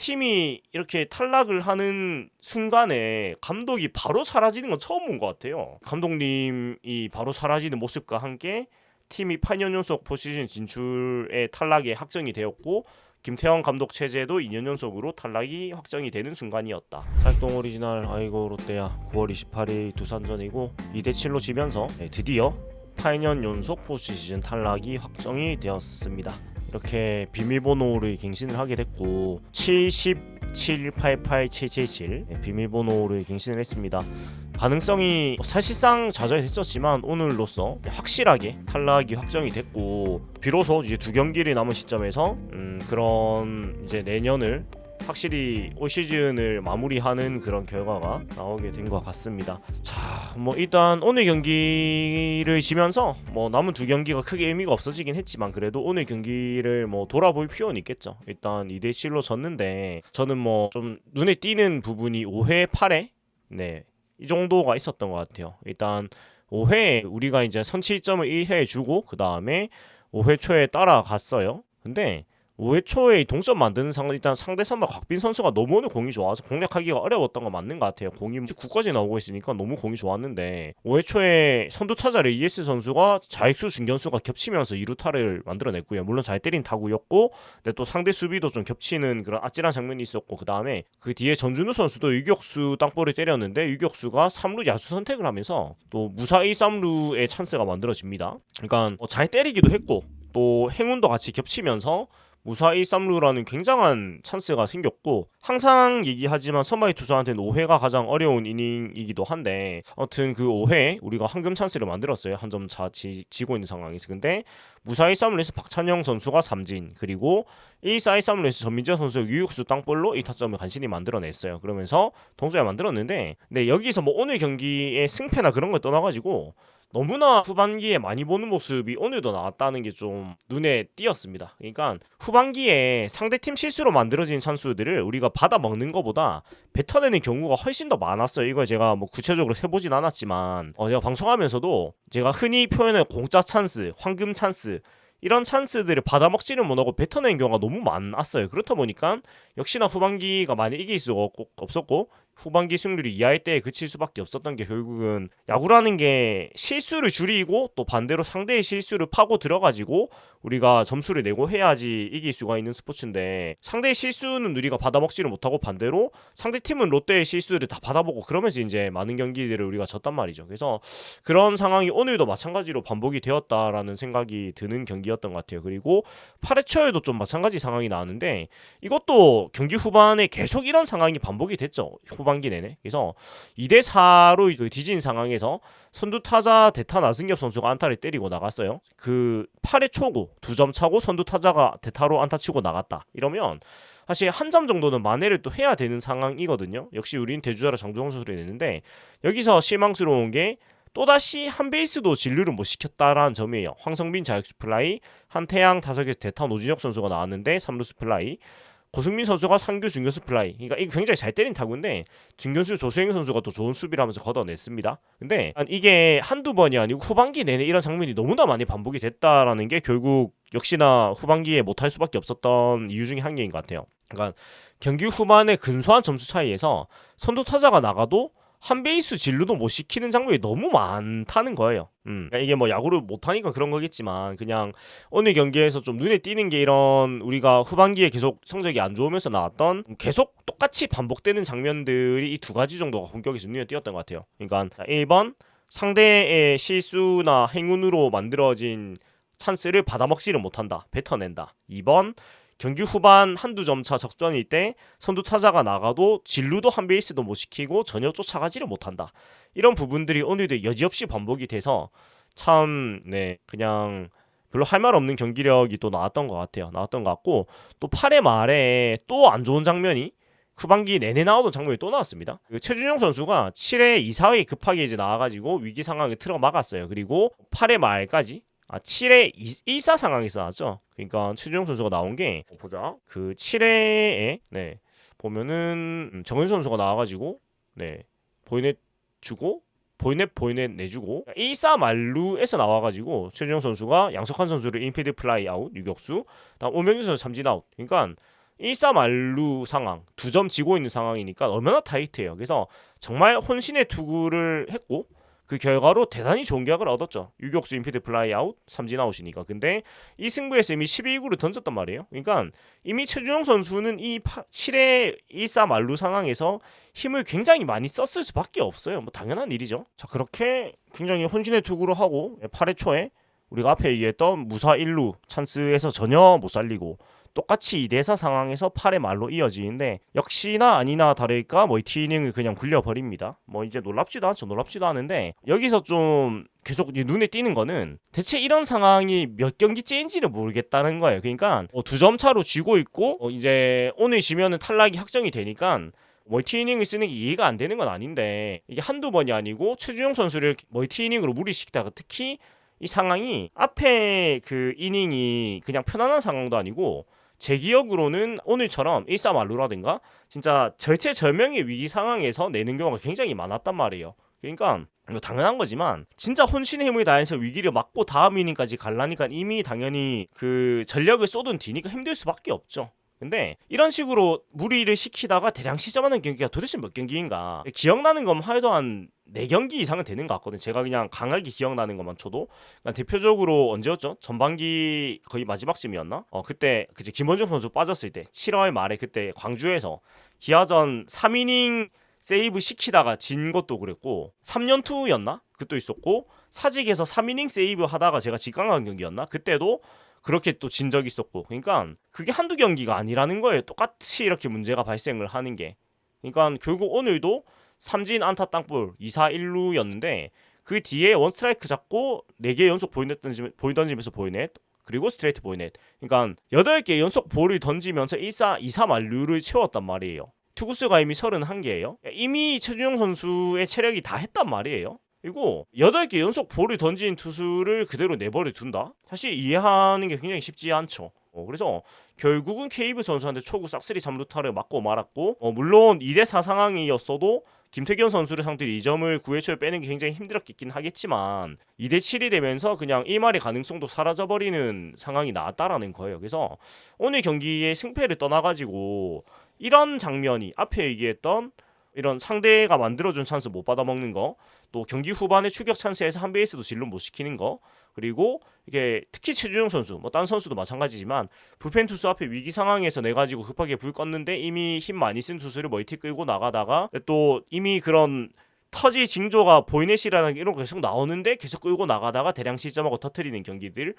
상대팀이 이렇게 탈락을 하는 순간에 감독이 바로 사라지는 건 처음 본 것 같아요. 감독님이 바로 사라지는 모습과 함께 팀이 8년 연속 포시즌 진출에 탈락이 확정이 되었고 김태형 감독 체제도 2년 연속으로 탈락이 확정이 되는 순간이었다. 살동 오리지널 아이고 롯데야 9월 28일 두산전이고 2대7로 지면서 드디어 8년 연속 포시즌 탈락이 확정이 되었습니다. 이렇게 비밀번호를 갱신을 하게 됐고 7788777 비밀번호를 갱신을 했습니다. 가능성이 사실상 좌절했었지만 오늘로써 확실하게 탈락이 확정이 됐고 비로소 이제 2경기를 남은 시점에서 그런 이제 내년을 확실히 올 시즌을 마무리하는 그런 결과가 나오게 된 것 같습니다. 자, 뭐 일단 오늘 경기를 지면서 뭐 남은 2경기가 크게 의미가 없어지긴 했지만 그래도 오늘 경기를 뭐 돌아볼 필요는 있겠죠. 일단 2대7로 졌는데 저는 뭐 좀 눈에 띄는 부분이 5회 8회 이 정도가 있었던 것 같아요. 일단 5회에 우리가 이제 선취점을 1회 주고 그 다음에 5회 초에 따라갔어요. 근데 5회 초에 동점 만드는 상황 일단 상대 선발 곽빈 선수가 너무 오늘 공이 좋아서 공략하기가 어려웠던 건 맞는 것 같아요. 공이 9까지 나오고 있으니까 너무 공이 좋았는데 5회 초에 선두 타자 레이에스 선수가 좌익수 중견수가 겹치면서 2루타를 만들어냈고요. 물론 잘 때린 타구였고 근데 또 상대 수비도 좀 겹치는 그런 아찔한 장면이 있었고 그 다음에 그 뒤에 전준우 선수도 유격수 땅볼을 때렸는데 유격수가 3루 야수 선택을 하면서 또 무사히 3루의 찬스가 만들어집니다. 그러니까 잘 때리기도 했고 또 행운도 같이 겹치면서 무사히 3루라는 굉장한 찬스가 생겼고 항상 얘기하지만 선발 투수한테는 5회가 가장 어려운 이닝이기도 한데 아무튼 그 5회 우리가 황금 찬스를 만들었어요. 한 점 차 지고 있는 상황에서. 근데 무사히 3루에서 박찬영 선수가 삼진 그리고 1사이 3루에서 전민재 선수가 유격수 땅볼로 이 타점을 간신히 만들어냈어요. 그러면서 동점을 만들었는데 근데 여기서 뭐 오늘 경기의 승패나 그런 걸 떠나가지고 너무나 후반기에 많이 보는 모습이 오늘도 나왔다는 게 좀 눈에 띄었습니다. 그러니까 후반기에 상대팀 실수로 만들어진 찬스들을 우리가 받아 먹는 것보다 뱉어내는 경우가 훨씬 더 많았어요. 이걸 제가 뭐 구체적으로 세보진 않았지만 제가 방송하면서도 제가 흔히 표현하는 공짜 찬스, 황금 찬스 이런 찬스들을 받아먹지를 못하고 뱉어내는 경우가 너무 많았어요. 그렇다 보니까 역시나 후반기가 많이 이길 수가 없었고 후반기 승률이 2할 때에 그칠 수밖에 없었던 게 결국은 야구라는 게 실수를 줄이고 또 반대로 상대의 실수를 파고 들어가지고 우리가 점수를 내고 해야지 이길 수가 있는 스포츠인데 상대의 실수는 우리가 받아먹지를 못하고 반대로 상대팀은 롯데의 실수를 다 받아보고 그러면서 이제 많은 경기들을 우리가 졌단 말이죠. 그래서 그런 상황이 오늘도 마찬가지로 반복이 되었다라는 생각이 드는 경기였던 것 같아요. 그리고 8회 초에도 좀 마찬가지 상황이 나왔는데 이것도 경기 후반에 계속 이런 상황이 반복이 됐죠. 후반기 내내. 그래서 2대4로 뒤진 상황에서 선두 타자 대타 나승엽 선수가 안타를 때리고 나갔어요. 그 8회 초고 2점 차고 선두 타자가 대타로 안타 치고 나갔다. 이러면 사실 한 점 정도는 만회를 또 해야 되는 상황이거든요. 역시 우린 대주자로 장주영 선수를 냈는데 여기서 실망스러운 게 또다시 한 베이스도 진루를 못 시켰다라는 점이에요. 황성빈 자익수 플라이, 한태양 타석에서 대타 노진혁 선수가 나왔는데 3루수 플라이, 고승민 선수가 상규 중견수 플라이. 그러니까 이거 굉장히 잘 때린 타구인데 중견수 조수행 선수가 또 좋은 수비를 하면서 걷어냈습니다. 근데 이게 한두 번이 아니고 후반기 내내 이런 장면이 너무나 많이 반복이 됐다라는 게 결국 역시나 후반기에 못할 수밖에 없었던 이유 중에 한 개인 것 같아요. 그러니까 경기 후반에 근소한 점수 차이에서 선두 타자가 나가도 한 베이스 진루도 못 시키는 장면이 너무 많다는 거예요. 그러니까 이게 뭐 야구를 못하니까 그런 거겠지만 그냥 오늘 경기에서 좀 눈에 띄는 게 이런 우리가 후반기에 계속 성적이 안 좋으면서 나왔던 계속 똑같이 반복되는 장면들이 이 2가지 정도가 본격에서 눈에 띄었던 것 같아요. 그러니까 1번 상대의 실수나 행운으로 만들어진 찬스를 받아먹지를 못한다. 뱉어낸다. 2번 경기 후반 한두 점 차 적전일 때 선두 타자가 나가도 진루도 한 베이스도 못 시키고 전혀 쫓아가지를 못한다. 이런 부분들이 오늘도 여지없이 반복이 돼서 참 그냥 별로 할 말 없는 경기력이 또 나왔던 것 같아요. 나왔던 것 같고 또 8회 말에 또 안 좋은 장면이 후반기 내내 나오던 장면이 또 나왔습니다. 최준용 선수가 7회 2사회 급하게 이제 나와가지고 위기 상황을 틀어 막았어요. 그리고 8회 말까지 7회 1사 상황에서 나왔죠. 그러니까 최준용 선수가 나온 게 보자. 그 7회에 보면은 정현 선수가 나와가지고 보이넷 주고 보이넷 내주고 1사 만루에서 나와가지고 최준용 선수가 양석환 선수를 인피드 플라이 아웃 유격수, 다음 오명준 선수 삼진 아웃. 그러니까 1사 만루 상황, 2점 지고 있는 상황이니까 얼마나 타이트해요. 그래서 정말 혼신의 투구를 했고 그 결과로 대단히 좋은 결과를 얻었죠. 유격수 인피드 플라이 아웃, 삼진 아웃이니까. 근데 이 승부에서 이미 12구를 던졌단 말이에요. 그러니까 이미 최준용 선수는 이 7회 1사 만루 상황에서 힘을 굉장히 많이 썼을 수밖에 없어요. 뭐 당연한 일이죠. 자, 그렇게 굉장히 혼신의 투구를 하고 8회 초에 우리가 앞에 얘기했던 무사 1루 찬스에서 전혀 못 살리고 똑같이 2대4 상황에서 8회 말로 이어지는데 역시나 아니나 다를까 이 이닝을 그냥 굴려버립니다. 이제 놀랍지도 않은데 여기서 좀 계속 눈에 띄는 거는 대체 이런 상황이 몇 경기째인지를 모르겠다는 거예요. 그러니까 2점 차로 쥐고 있고 이제 오늘 지면은 탈락이 확정이 되니까 멀티이닝을 쓰는 게 이해가 안 되는 건 아닌데 이게 한두 번이 아니고 최준용 선수를 멀티이닝으로 무리시키다가 특히 이 상황이 앞에 그 이닝이 그냥 편안한 상황도 아니고 제 기억으로는 오늘처럼 1사 만루라든가 진짜 절체절명의 위기 상황에서 내는 경우가 굉장히 많았단 말이에요. 그러니까 당연한 거지만 진짜 혼신의 힘을 다해서 위기를 막고 다음 이닝까지 갈라니까 이미 당연히 그 전력을 쏟은 뒤니까 힘들 수밖에 없죠. 근데 이런 식으로 무리를 시키다가 대량 시점하는 경기가 도대체 몇 경기인가? 기억나는 것만 해도 한 4경기 이상은 되는 것 같거든요. 제가 그냥 강하게 기억나는 것만 쳐도. 그러니까 대표적으로 언제였죠? 전반기 거의 마지막쯤이었나? 그때 그제 김원중 선수 빠졌을 때 7월 말에 그때 광주에서 기아전 3이닝 세이브 시키다가 진 것도 그랬고 3연투였나? 그것도 있었고 사직에서 3이닝 세이브 하다가 제가 직강한 경기였나? 그때도 그렇게 또 진 적이 있었고. 그러니까 그게 한두 경기가 아니라는 거예요. 똑같이 이렇게 문제가 발생을 하는 게. 그러니까 결국 오늘도 삼진 안타 땅볼 2사 1루였는데 그 뒤에 원스트라이크 잡고 4개 연속 보이넷 던지면서 보이넷 그리고 스트레이트 보이넷. 그러니까 8개 연속 볼을 던지면서 2사 만루를 채웠단 말이에요. 투구수가 이미 31개예요. 이미 최준용 선수의 체력이 다 했단 말이에요. 그리고 8개 연속 볼을 던진 투수를 그대로 내버려 둔다? 사실 이해하는 게 굉장히 쉽지 않죠. 그래서 결국은 케이브 선수한테 초구 싹쓸이 3루타를 맞고 말았고 물론 2대4 상황이었어도 김태경 선수를 상대로 2점을 9회 초에 빼는 게 굉장히 힘들었긴 하겠지만 2대7이 되면서 그냥 1말의 가능성도 사라져버리는 상황이 나왔다라는 거예요. 그래서 오늘 경기의 승패를 떠나가지고 이런 장면이 앞에 얘기했던 이런 상대가 만들어준 찬스 못 받아먹는 거, 또 경기 후반에 추격 찬스에서 한 베이스도 진루 못 시키는 거, 그리고 이게 특히 최준용 선수, 딴 선수도 마찬가지지만 불펜 투수 앞에 위기 상황에서 내 가지고 급하게 불 껐는데 이미 힘 많이 쓴 투수를 멀티 끌고 나가다가 또 이미 그런 터지 징조가 보이넷이라는 이런 거 계속 나오는데 계속 끌고 나가다가 대량 실점하고 터트리는 경기들이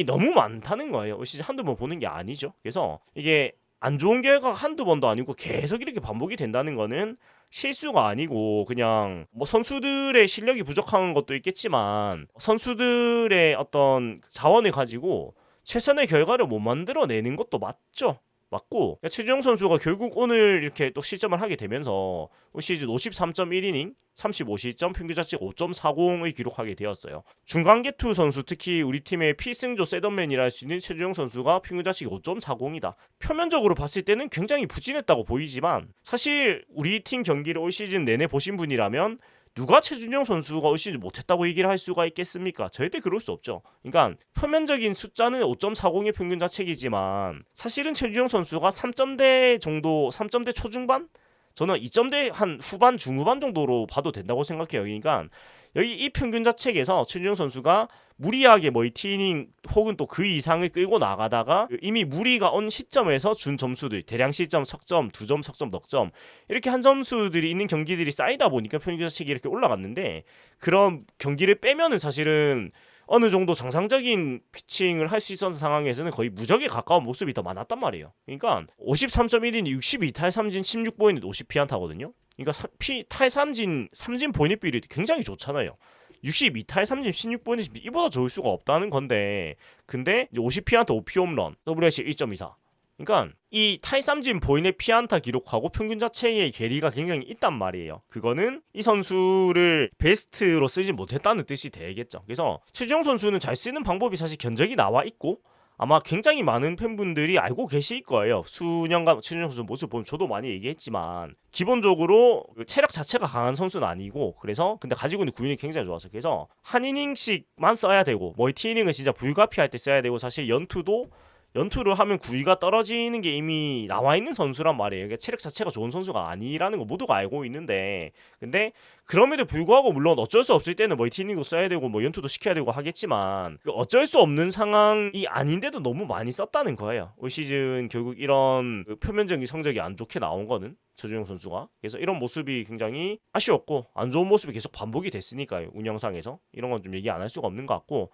너무 많다는 거예요. 올 시즌 한두 번 보는 게 아니죠. 그래서 이게 안 좋은 결과가 한두 번도 아니고 계속 이렇게 반복이 된다는 거는 실수가 아니고 그냥 선수들의 실력이 부족한 것도 있겠지만 선수들의 어떤 자원을 가지고 최선의 결과를 못 만들어내는 것도 맞고 최준용 선수가 결국 오늘 이렇게 또 실점을 하게 되면서 올 시즌 53.1이닝 35실점 평균자책 5.40을 기록하게 되었어요. 중간개투 선수 특히 우리 팀의 필승조 셋업맨이라 할 수 있는 최준용 선수가 평균자책이 5.40이다. 표면적으로 봤을 때는 굉장히 부진했다고 보이지만 사실 우리 팀 경기를 올 시즌 내내 보신 분이라면 누가 최준용 선수가 올 시즌 못했다고 얘기를 할 수가 있겠습니까? 절대 그럴 수 없죠. 그러니까 표면적인 숫자는 5.40의 평균 자책이지만 사실은 최준용 선수가 3점대 정도, 3점대 초중반? 저는 2점대 한 후반, 중후반 정도로 봐도 된다고 생각해요. 그러니까 여기 이 평균 자책에서 최준용 선수가 무리하게 멀티이닝 혹은 또 그 이상을 끌고 나가다가 이미 무리가 온 시점에서 준 점수들 대량 실점, 석점, 2점, 석점, 넉점 이렇게 한 점수들이 있는 경기들이 쌓이다 보니까 평균 자책이 이렇게 올라갔는데 그런 경기를 빼면은 사실은 어느 정도 정상적인 피칭을 할 수 있었던 상황에서는 거의 무적에 가까운 모습이 더 많았단 말이에요. 그러니까 53.1인 62탈 3진 16보이는 50피안타거든요. 그러니까 탈삼진 보이넷 비율이 굉장히 좋잖아요. 62탈 3진 16보이넷 이보다 좋을 수가 없다는 건데 근데 이제 50피안타 5피홈런 WRC 1.24 그러니까 이 탈삼진 보이넷 피안타 기록하고 평균 자체의 괴리가 굉장히 있단 말이에요. 그거는 이 선수를 베스트로 쓰지 못했다는 뜻이 되겠죠. 그래서 최준용 선수는 잘 쓰는 방법이 사실 견적이 나와 있고 아마 굉장히 많은 팬분들이 알고 계실 거예요. 수년간 최준용 선수 모습 보면 저도 많이 얘기했지만 기본적으로 체력 자체가 강한 선수는 아니고 그래서 근데 가지고 있는 구인이 굉장히 좋아서 그래서 한 이닝씩만 써야 되고 멀티 이닝은 진짜 불가피할 때 써야 되고 사실 연투도 연투를 하면 구위가 떨어지는 게 이미 나와 있는 선수란 말이에요. 그러니까 체력 자체가 좋은 선수가 아니라는 거 모두가 알고 있는데, 근데 그럼에도 불구하고 물론 어쩔 수 없을 때는 멀티닝도 써야 되고 뭐 연투도 시켜야 되고 하겠지만 어쩔 수 없는 상황이 아닌데도 너무 많이 썼다는 거예요. 올 시즌 결국 이런 그 표면적인 성적이 안 좋게 나온 거는 최준용 선수가. 그래서 이런 모습이 굉장히 아쉬웠고 안 좋은 모습이 계속 반복이 됐으니까요. 운영상에서 이런 건 좀 얘기 안 할 수가 없는 것 같고,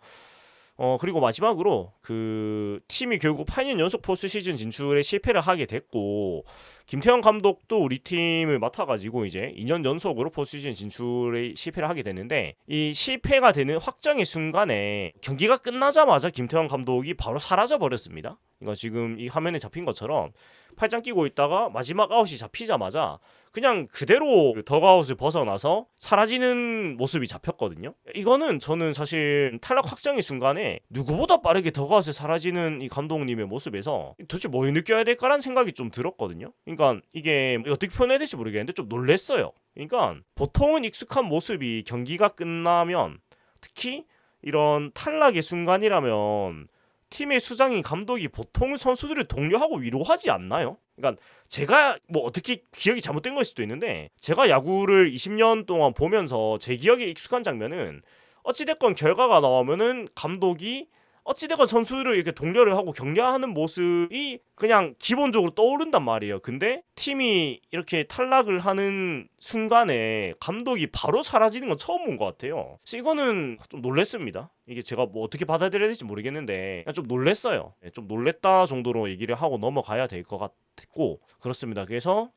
그리고 마지막으로 그 팀이 결국 8년 연속 포스트 시즌 진출에 실패를 하게 됐고, 김태형 감독도 우리 팀을 맡아가지고 이제 2년 연속으로 포스트 시즌 진출에 실패를 하게 됐는데, 이 실패가 되는 확정의 순간에 경기가 끝나자마자 김태형 감독이 바로 사라져 버렸습니다. 이거 지금 이 화면에 잡힌 것처럼 팔짱 끼고 있다가 마지막 아웃이 잡히자마자 그냥 그대로 덕아웃을 벗어나서 사라지는 모습이 잡혔거든요. 이거는 저는 사실 탈락 확정의 순간에 누구보다 빠르게 덕아웃을 사라지는 이 감독님의 모습에서 도대체 뭘 느껴야 될까라는 생각이 좀 들었거든요. 그러니까 이게 어떻게 표현해야 될지 모르겠는데 좀 놀랬어요. 그러니까 보통은 익숙한 모습이 경기가 끝나면, 특히 이런 탈락의 순간이라면 팀의 수장인 감독이 보통 선수들을 독려하고 위로하지 않나요? 그러니까 제가 뭐 어떻게 기억이 잘못된 걸 수도 있는데, 제가 야구를 20년 동안 보면서 제 기억에 익숙한 장면은 어찌됐건 결과가 나오면은 감독이 어찌됐건 선수를 이렇게 독려를 하고 격려하는 모습이 그냥 기본적으로 떠오른단 말이에요. 근데 팀이 이렇게 탈락을 하는 순간에 감독이 바로 사라지는 건 처음 본 것 같아요. 그래서 이거는 좀 놀랬습니다. 이게 제가 뭐 어떻게 받아들여야 될지 모르겠는데 그냥 좀 놀랬어요. 좀 놀랬다 정도로 얘기를 하고 넘어가야 될 것 같고, 그렇습니다. 그래서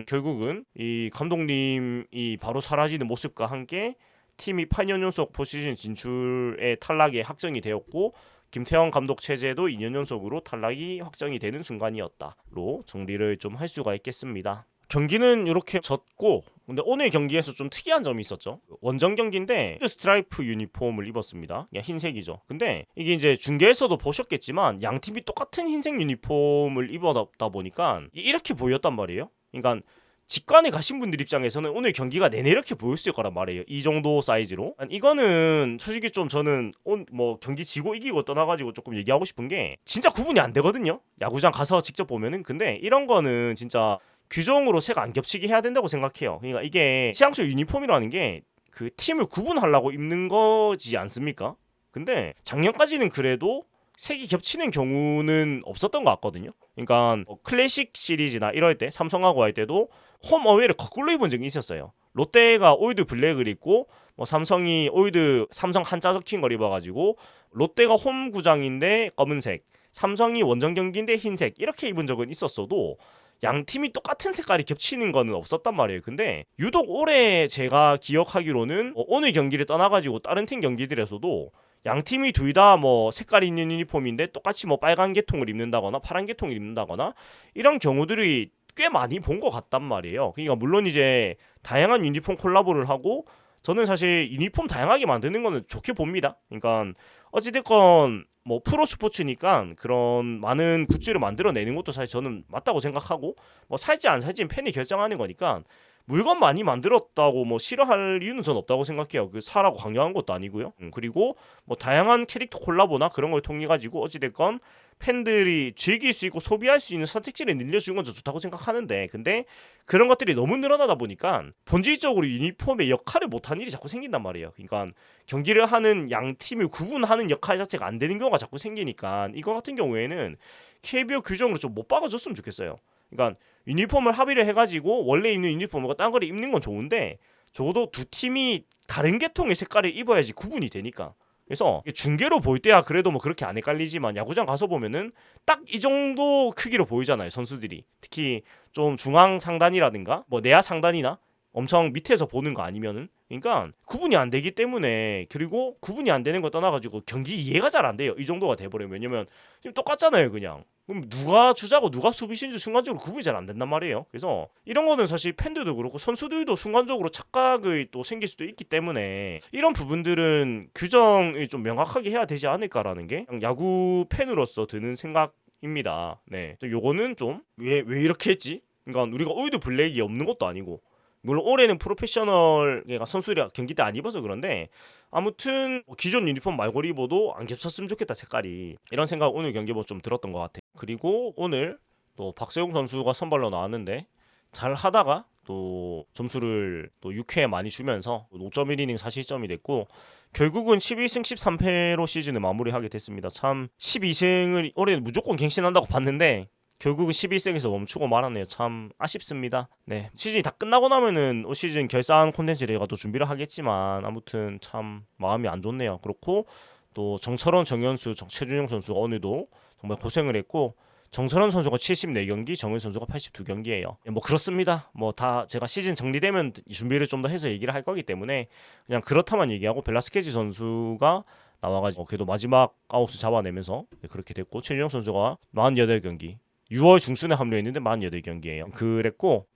결국은 이 감독님이 바로 사라지는 모습과 함께 팀이 8년 연속 포스트시즌 진출에 탈락이 확정이 되었고, 김태형 감독 체제도 2년 연속으로 탈락이 확정이 되는 순간이었다로 정리를 좀 할 수가 있겠습니다. 경기는 이렇게 졌고, 근데 오늘 경기에서 좀 특이한 점이 있었죠. 원정 경기인데 스트라이프 유니폼을 입었습니다. 그냥 흰색이죠. 근데 이게 이제 중계에서도 보셨겠지만 양 팀이 똑같은 흰색 유니폼을 입었다 보니까 이렇게 보였단 말이에요. 그러니까 직관에 가신 분들 입장에서는 오늘 경기가 내내 이렇게 보였을 거란 말이에요. 이 정도 사이즈로. 이거는 솔직히 좀 저는 뭐 경기 지고 이기고 떠나가지고 조금 얘기하고 싶은 게, 진짜 구분이 안 되거든요. 야구장 가서 직접 보면은. 근데 이런 거는 진짜 규정으로 색 안 겹치게 해야 된다고 생각해요. 그러니까 이게 시향초 유니폼이라는 게 그 팀을 구분하려고 입는 거지 않습니까? 근데 작년까지는 그래도 색이 겹치는 경우는 없었던 것 같거든요. 그러니까 클래식 시리즈나 이럴 때 삼성하고 할 때도 홈 어웨이를 거꾸로 입은 적이 있었어요. 롯데가 올드 블랙을 입고 뭐 삼성이 올드 삼성 한자 적힌 걸 입어가지고 롯데가 홈 구장인데 검은색, 삼성이 원정 경기인데 흰색 이렇게 입은 적은 있었어도 양 팀이 똑같은 색깔이 겹치는 거는 없었단 말이에요. 근데 유독 올해 제가 기억하기로는 오늘 경기를 떠나가지고 다른 팀 경기들에서도 양 팀이 둘 다 뭐 색깔이 있는 유니폼인데 똑같이 뭐 빨간 계통을 입는다거나 파란 계통을 입는다거나 이런 경우들이 꽤 많이 본 것 같단 말이에요. 그러니까 물론 이제 다양한 유니폼 콜라보를 하고, 저는 사실 유니폼 다양하게 만드는 거는 좋게 봅니다. 그러니까 어찌됐건 뭐 프로 스포츠니까 그런 많은 굿즈를 만들어내는 것도 사실 저는 맞다고 생각하고, 뭐 살지 안 살지는 팬이 결정하는 거니까 물건 많이 만들었다고 뭐 싫어할 이유는 전 없다고 생각해요. 그 사라고 강요한 것도 아니고요. 그리고 뭐 다양한 캐릭터 콜라보나 그런 걸 통해 가지고 어찌됐건 팬들이 즐길 수 있고 소비할 수 있는 선택지를 늘려주는 건 좋다고 생각하는데, 근데 그런 것들이 너무 늘어나다 보니까 본질적으로 유니폼의 역할을 못하는 일이 자꾸 생긴단 말이에요. 그러니까 경기를 하는 양 팀을 구분하는 역할 자체가 안 되는 경우가 자꾸 생기니까 이거 같은 경우에는 KBO 규정으로 좀 못 박아줬으면 좋겠어요. 그러니까 유니폼을 합의를 해가지고 원래 입는 유니폼과 딴 거를 입는 건 좋은데 적어도 두 팀이 다른 계통의 색깔을 입어야지 구분이 되니까. 그래서 중계로 볼 때야 그래도 뭐 그렇게 안 헷갈리지만 야구장 가서 보면은 딱 이 정도 크기로 보이잖아요, 선수들이. 특히 좀 중앙 상단이라든가 뭐 내야 상단이나 엄청 밑에서 보는 거 아니면은, 그러니까 구분이 안 되기 때문에, 그리고 구분이 안 되는 거 떠나가지고 경기 이해가 잘 안 돼요. 이 정도가 돼버리면. 왜냐면 지금 똑같잖아요, 그냥. 그럼 누가 주자고 누가 수비수인지 순간적으로 구분이 잘 안 된단 말이에요. 그래서 이런 거는 사실 팬들도 그렇고 선수들도 순간적으로 착각이 또 생길 수도 있기 때문에 이런 부분들은 규정이 좀 명확하게 해야 되지 않을까라는 게 야구 팬으로서 드는 생각입니다. 네, 또 요거는 좀 왜 이렇게 했지? 그러니까 우리가 올드 블랙이 없는 것도 아니고 물론 올해는 프로페셔널 선수들이 경기 때 안 입어서 그런데 아무튼 기존 유니폼 말고 입어도 안 겹쳤으면 좋겠다 색깔이, 이런 생각 오늘 경기 보고 좀 들었던 것 같아요. 그리고 오늘 또 박세웅 선수가 선발로 나왔는데 잘 하다가 또 점수를 또 6회에 많이 주면서 5.1이닝 4실점이 됐고 결국은 12승 13패로 시즌을 마무리하게 됐습니다. 참 12승을 올해 무조건 갱신한다고 봤는데 결국은 11승에서 멈추고 말았네요. 참 아쉽습니다. 네, 시즌이 다 끝나고 나면은 올 시즌 결산 콘텐츠를 제가 또 준비를 하겠지만 아무튼 참 마음이 안 좋네요. 그렇고 또 정철원, 정현수, 최준용 선수가 오늘도 정말 고생을 했고 정철원 선수가 74경기, 정현 선수가 82경기예요. 뭐 그렇습니다. 뭐 다 제가 시즌 정리되면 준비를 좀 더 해서 얘기를 할 거기 때문에 그냥 그렇다만 얘기하고, 벨라스케지 선수가 나와가지고 그래도 마지막 아웃수 잡아내면서 그렇게 됐고, 최준용 선수가 48경기 6월 중순에 합류했는데 48경기예요. 그랬고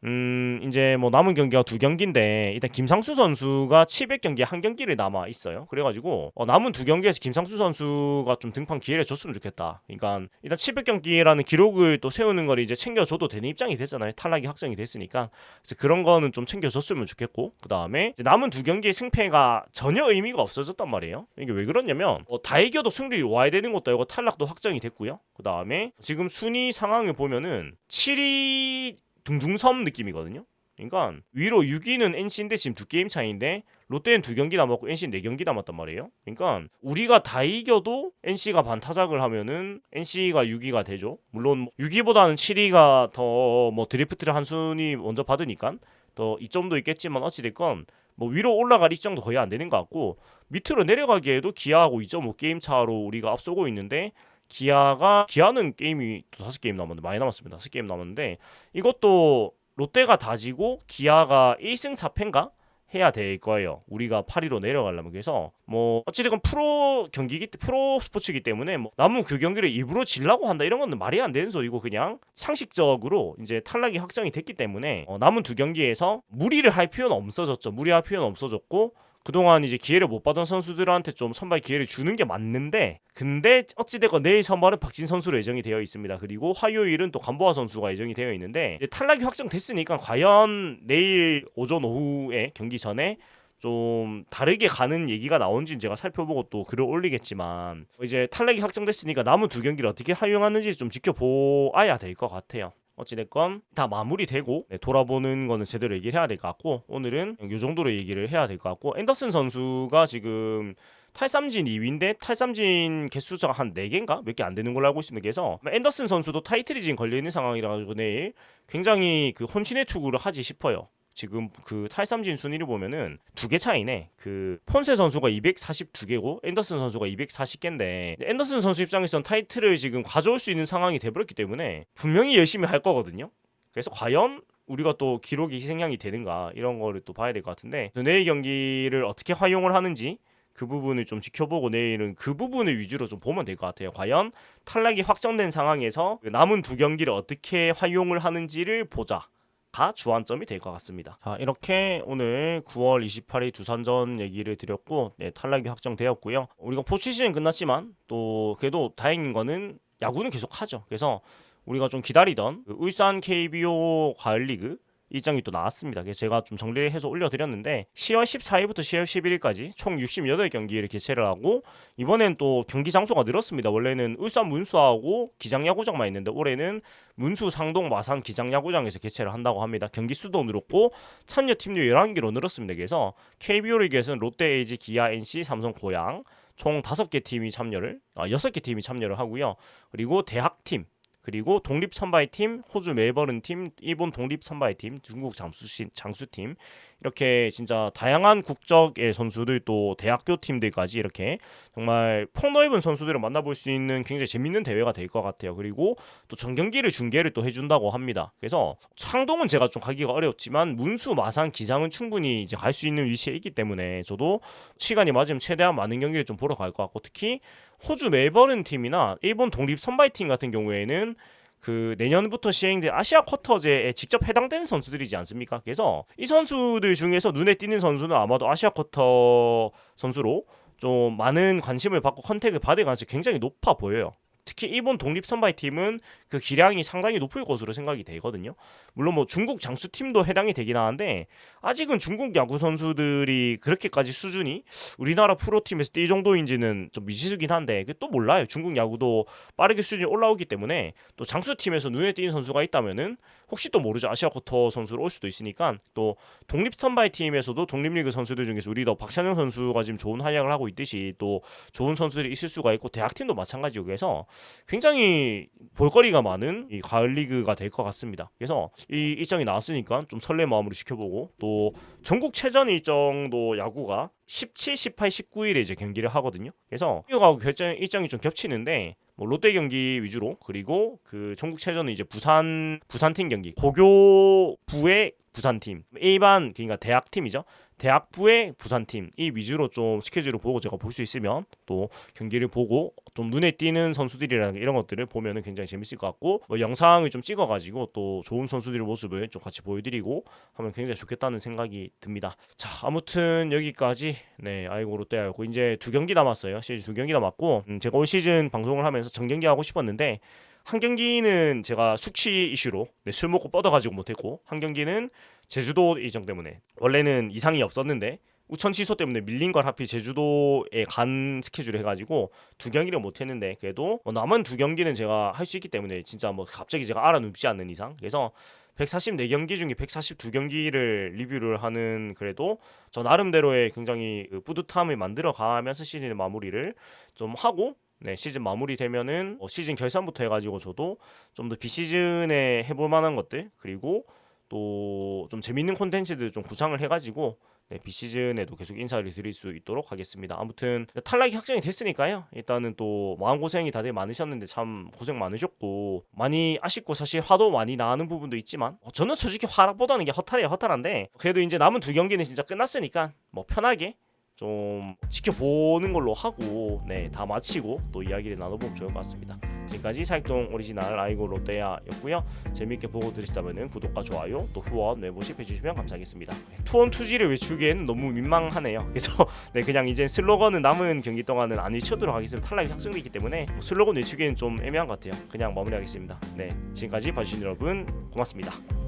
이제 뭐 남은 경기가 2경기인데 일단 김상수 선수가 700경기에 한 경기를 남아 있어요. 그래가지고 남은 2경기에서 김상수 선수가 좀 등판 기회를 줬으면 좋겠다. 그러니까 일단 700경기라는 기록을 또 세우는 걸 이제 챙겨줘도 되는 입장이 됐잖아요. 탈락이 확정이 됐으니까. 그래서 그런 거는 좀 챙겨줬으면 좋겠고, 그 다음에 남은 2경기의 승패가 전혀 의미가 없어졌단 말이에요. 이게 왜 그러냐면 다 이겨도 승률이 와야 되는 것도 아니고 탈락도 확정이 됐고요. 그 다음에 지금 순위 상황을 보면은 7위 둥둥섬 느낌이거든요. 그러니까 위로 6위는 NC인데 지금 2게임 차이인데 롯데는 2경기 남았고 NC는 4경기 남았단 말이에요. 그러니까 우리가 다 이겨도 NC가 반타작을 하면은 NC가 6위가 되죠. 물론 6위보다는 7위가 더 뭐 드리프트를 한 순위 먼저 받으니까 더 이점도 있겠지만 어찌됐건 뭐 위로 올라갈 입장도 거의 안 되는 것 같고, 밑으로 내려가기에도 기아하고 2.5게임 차로 우리가 앞서고 있는데 기아는 게임이 또 5게임 남았는데 많이 남았습니다. 5게임 남았는데 이것도 롯데가 다지고 기아가 1승 4패인가 해야 될 거예요. 우리가 8위로 내려가려면. 그래서 뭐 어찌됐건 프로 스포츠이기 때문에 뭐 남은 그 경기를 일부러 지려고 한다 이런 건 말이 안 되는 소리고, 그냥 상식적으로 이제 탈락이 확정이 됐기 때문에 남은 2경기에서 무리를 할 필요는 없어졌죠. 무리할 필요는 없어졌고, 그동안 이제 기회를 못 받은 선수들한테 좀 선발 기회를 주는 게 맞는데, 근데 어찌됐건 내일 선발은 박진 선수로 예정이 되어 있습니다. 그리고 화요일은 또 간보아 선수가 예정이 되어 있는데 탈락이 확정됐으니까 과연 내일 오전 오후에 경기 전에 좀 다르게 가는 얘기가 나온지는 제가 살펴보고 또 글을 올리겠지만, 이제 탈락이 확정됐으니까 남은 2경기를 어떻게 활용하는지 좀 지켜보아야 될 것 같아요. 어찌됐건 다 마무리되고 돌아보는 거는 제대로 얘기를 해야 될 것 같고, 오늘은 이 정도로 얘기를 해야 될 것 같고, 앤더슨 선수가 지금 탈삼진 2위인데 탈삼진 개수가 한 4개인가? 몇 개 안 되는 걸로 알고 있습니다. 그래서 앤더슨 선수도 타이틀이 지금 걸려있는 상황이라 가지고 내일 굉장히 그 혼신의 투구를 하지 싶어요. 지금 그 탈삼진 순위를 보면은 2개 차이네. 그 폰세 선수가 242개고 앤더슨 선수가 240개인데 앤더슨 선수 입장에서는 타이틀을 지금 가져올 수 있는 상황이 돼버렸기 때문에 분명히 열심히 할 거거든요. 그래서 과연 우리가 또 기록이 희생양이 되는가 이런 거를 또 봐야 될 것 같은데, 내일 경기를 어떻게 활용을 하는지 그 부분을 좀 지켜보고 내일은 그 부분을 위주로 좀 보면 될 것 같아요. 과연 탈락이 확정된 상황에서 남은 2경기를 어떻게 활용을 하는지를 보자. 가 주안점이 될 것 같습니다. 자, 이렇게 오늘 9월 28일 두산전 얘기를 드렸고, 탈락이 확정되었고요. 우리가 포시즌은 끝났지만 또 그래도 다행인 거는 야구는 계속 하죠. 그래서 우리가 좀 기다리던 그 울산 KBO 가을리그 일정이 또 나왔습니다. 그래서 제가 좀 정리를 해서 올려드렸는데 10월 14일부터 10월 11일까지 총 68경기를 개최를 하고, 이번엔 또 경기 장소가 늘었습니다. 원래는 울산 문수하고 기장야구장만 있는데 올해는 문수, 상동, 마산 기장야구장에서 개최를 한다고 합니다. 경기 수도 늘었고 참여팀도 11개로 늘었습니다. 그래서 KBO 리그에서는 롯데, LG, 기아, NC, 삼성, 고양 총 5개 팀이 참여를 6개 팀이 참여를 하고요. 그리고 대학팀, 그리고 독립 선발팀, 호주 멜버른 팀, 일본 독립 선발팀, 중국 장수팀, 이렇게 진짜 다양한 국적의 선수들, 또 대학교 팀들까지 이렇게 정말 폭넓은 선수들을 만나볼 수 있는 굉장히 재밌는 대회가 될 것 같아요. 그리고 또 전경기를 중계를 또 해준다고 합니다. 그래서 상동은 제가 좀 가기가 어렵지만 문수, 마산, 기장은 충분히 이제 갈 수 있는 위치에 있기 때문에 저도 시간이 맞으면 최대한 많은 경기를 좀 보러 갈 것 같고, 특히 호주 멜버른 팀이나 일본 독립 선발팀 같은 경우에는 그 내년부터 시행된 아시아 쿼터제에 직접 해당되는 선수들이지 않습니까? 그래서 이 선수들 중에서 눈에 띄는 선수는 아마도 아시아 쿼터 선수로 좀 많은 관심을 받고 컨택을 받을 가능성이 굉장히 높아 보여요. 특히 일본 독립 선발 팀은 그 기량이 상당히 높을 것으로 생각이 되거든요. 물론 뭐 중국 장수 팀도 해당이 되긴 하는데 아직은 중국 야구 선수들이 그렇게까지 수준이 우리나라 프로팀에서 이 정도인지는 좀 미지수긴 한데 또 몰라요. 중국 야구도 빠르게 수준이 올라오기 때문에 또 장수 팀에서 눈에 띄는 선수가 있다면은 혹시 또 모르죠. 아시아 쿼터 선수로 올 수도 있으니까. 또 독립 선발 팀에서도 독립리그 선수들 중에서 우리 더 박찬영 선수가 지금 좋은 활약을 하고 있듯이 또 좋은 선수들이 있을 수가 있고 대학팀도 마찬가지고 해서 굉장히 볼거리가 많은 이 가을 리그가 될 것 같습니다. 그래서 이 일정이 나왔으니까 좀 설레 마음으로 지켜보고 또 전국 체전 일정도 야구가 17, 18, 19일에 이제 경기를 하거든요. 그래서 이거하고 일정이 좀 겹치는데 뭐 롯데 경기 위주로 그리고 그 전국체전은 이제 부산팀 경기 고교부의 부산팀 일반 그러니까 대학팀이죠. 대학부의 부산팀 이 위주로 좀 스케줄을 보고 제가 볼 수 있으면 또 경기를 보고 좀 눈에 띄는 선수들이라는 이런 것들을 보면은 굉장히 재밌을 것 같고 뭐 영상을 좀 찍어가지고 또 좋은 선수들의 모습을 좀 같이 보여드리고 하면 굉장히 좋겠다는 생각이 듭니다. 자 아무튼 여기까지 네 아이고 롯데야구 이제 2경기 남았어요. 시즌 2경기 남았고 제가 올 시즌 방송을 하면서 정경기 하고 싶었는데 한 경기는 제가 숙취 이슈로 술 먹고 뻗어가지고 못했고 한 경기는 제주도 일정 때문에 원래는 이상이 없었는데 우천 취소 때문에 밀린 걸 하필 제주도에 간 스케줄 해가지고 2경기를 못했는데 그래도 남은 2경기는 제가 할 수 있기 때문에 진짜 뭐 갑자기 제가 알아눕지 않는 이상 그래서 144경기 중에 142경기를 리뷰를 하는 그래도 저 나름대로의 굉장히 뿌듯함을 만들어가면서 시즌의 마무리를 좀 하고 네, 시즌 마무리 되면은 시즌 결산부터 해가지고 저도 좀 더 비시즌에 해볼 만한 것들 그리고 또 좀 재밌는 콘텐츠들 좀 구상을 해가지고 네, 비시즌에도 계속 인사를 드릴 수 있도록 하겠습니다. 아무튼 탈락이 확정이 됐으니까요. 일단은 또 마음고생이 다들 많으셨는데 참 고생 많으셨고 많이 아쉽고 사실 화도 많이 나는 부분도 있지만 저는 솔직히 화보다는 게 허탈해요. 허탈한데 그래도 이제 남은 2경기는 진짜 끝났으니까 뭐 편하게 좀 지켜보는 걸로 하고 네, 다 마치고 또 이야기를 나눠보면 좋을 것 같습니다. 지금까지 사익동 오리지널 아이고 롯데야였고요. 재밌게 보고 들으시다면 구독과 좋아요 또 후원 매보십 해주시면 감사하겠습니다. 투원 투지를 외추기엔 너무 민망하네요. 그래서 네, 그냥 이제 슬로건은 남은 경기 동안은 안 외쳐도록 하겠습니다. 탈락이 확정되기 때문에 슬로건 외추기엔 좀 애매한 것 같아요. 그냥 마무리하겠습니다. 네, 지금까지 봐주신 여러분 고맙습니다.